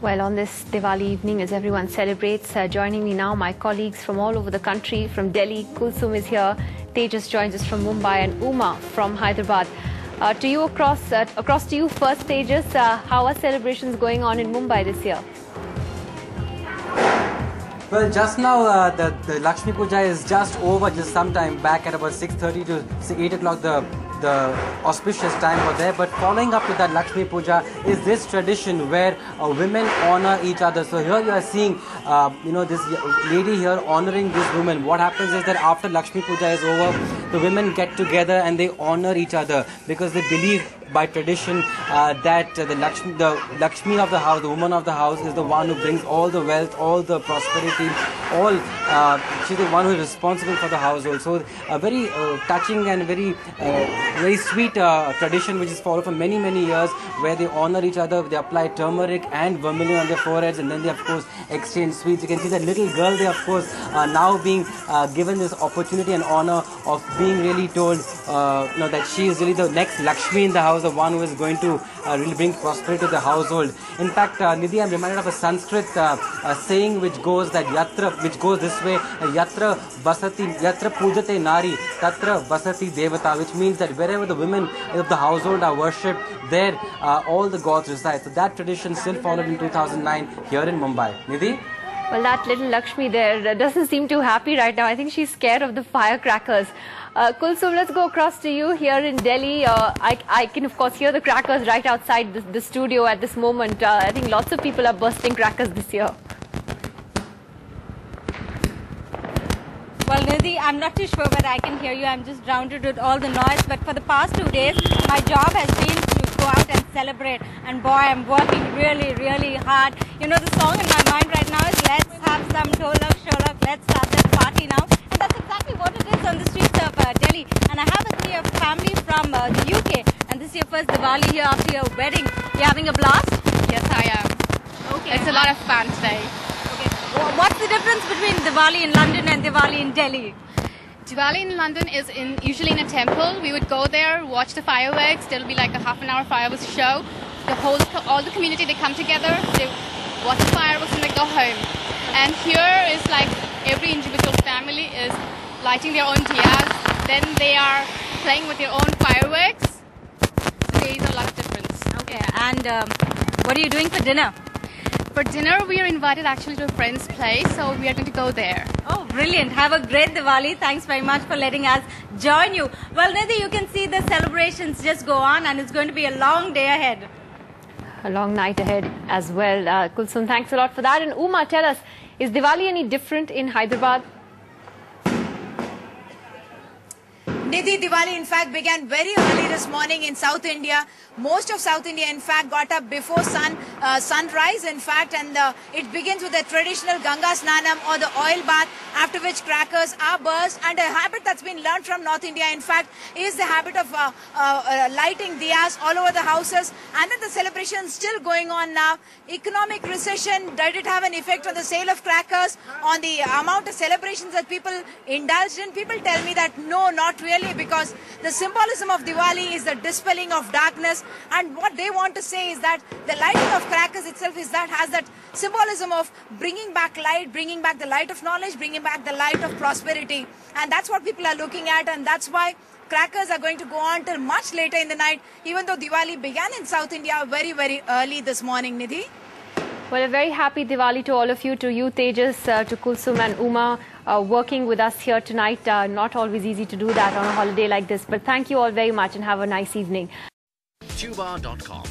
Well, on this Diwali evening, as everyone celebrates, joining me now, my colleagues from all over the country. From Delhi, Kulsum is here, Tejas joins us from Mumbai, and Uma from Hyderabad. To you across to you first, Tejas. How are celebrations going on in Mumbai this year? Well, just now the Lakshmi Puja is just over, just sometime back at about 6:30 to 8 o'clock. The auspicious time for there, but following up with that Lakshmi Puja is this tradition where women honor each other. So here you are seeing this lady here honoring this woman. What happens is that after Lakshmi Puja is over, the women get together and they honor each other because they believe by tradition that the Lakshmi of the house, the woman of the house, is the one who brings all the wealth, all the prosperity, she's the one who is responsible for the household. So a very touching and very sweet tradition which is followed for many years, where they honor each other. They apply turmeric and vermilion on their foreheads, and then they of course exchange sweets. You can see that little girl there, of course, now being given this opportunity and honor of being really told that she is really the next Lakshmi in the house, the one who is going to really bring prosperity to the household. In fact, Nidhi, I'm reminded of a Sanskrit saying which goes this way: Yatra vasati, yatra pujate nari, tatra vasati devata, which means that wherever the women of the household are worshipped, there all the gods reside. So that tradition still followed in 2009 here in Mumbai. Nidhi? Well, that little Lakshmi there doesn't seem too happy right now. I think she's scared of the firecrackers. Kulsum, let's go across to you here in Delhi. I can, of course, hear the crackers right outside the studio at this moment. I think lots of people are bursting crackers this year. Well, Nidhi, I'm not too sure whether I can hear you. I'm just drowned with all the noise. But for the past 2 days, my job has been to go out and celebrate. And boy, I'm working really hard. You know, the song in my mind right now is "Let's have some Dholak Sholak, let's start this party now." And that's exactly what it is on the streets of Delhi. And I have with me a family from the UK. And this is your first Diwali here after your wedding. You're having a blast? Yes, I am. Okay. It's a lot of fun today. Okay. What's the difference between Diwali in London and Diwali in Delhi? Diwali in London is usually in a temple. We would go there, watch the fireworks. There'll be like a half-an-hour fireworks show. All the community, they come together, they watch the fireworks and they go home. And here is like every individual family is lighting their own diyas. Then they are playing with their own fireworks. So there is a lot of difference. Okay. And what are you doing for dinner? For dinner, we are invited actually to a friend's place, so we are going to go there. Oh, brilliant. Have a great Diwali. Thanks very much for letting us join you. Well, Nidhi, you can see the celebrations just go on, and it's going to be a long day ahead. A long night ahead as well. Kulsum, thanks a lot for that. And Uma, tell us, is Diwali any different in Hyderabad? Nidhi, Diwali in fact began very early this morning in South India. Most of South India in fact got up before sunrise in fact, and it begins with the traditional Ganga Snanam or the oil bath, after which crackers are burst. And a habit that's been learned from North India in fact is the habit of lighting diyas all over the houses. And then the celebration still going on now. Economic recession, did it have an effect on the sale of crackers, on the amount of celebrations that people indulged in? People tell me that no, not really, because the symbolism of Diwali is the dispelling of darkness, and what they want to say is that the lighting of crackers itself has that symbolism of bringing back light, bringing back the light of knowledge, bringing back the light of prosperity. And that's what people are looking at, and that's why crackers are going to go on till much later in the night, even though Diwali began in South India very early this morning, Nidhi. Well, a very happy Diwali to all of you, to you, Tejas, to Kulsum and Uma, working with us here tonight. Not always easy to do that on a holiday like this, but thank you all very much and have a nice evening. Tuba.com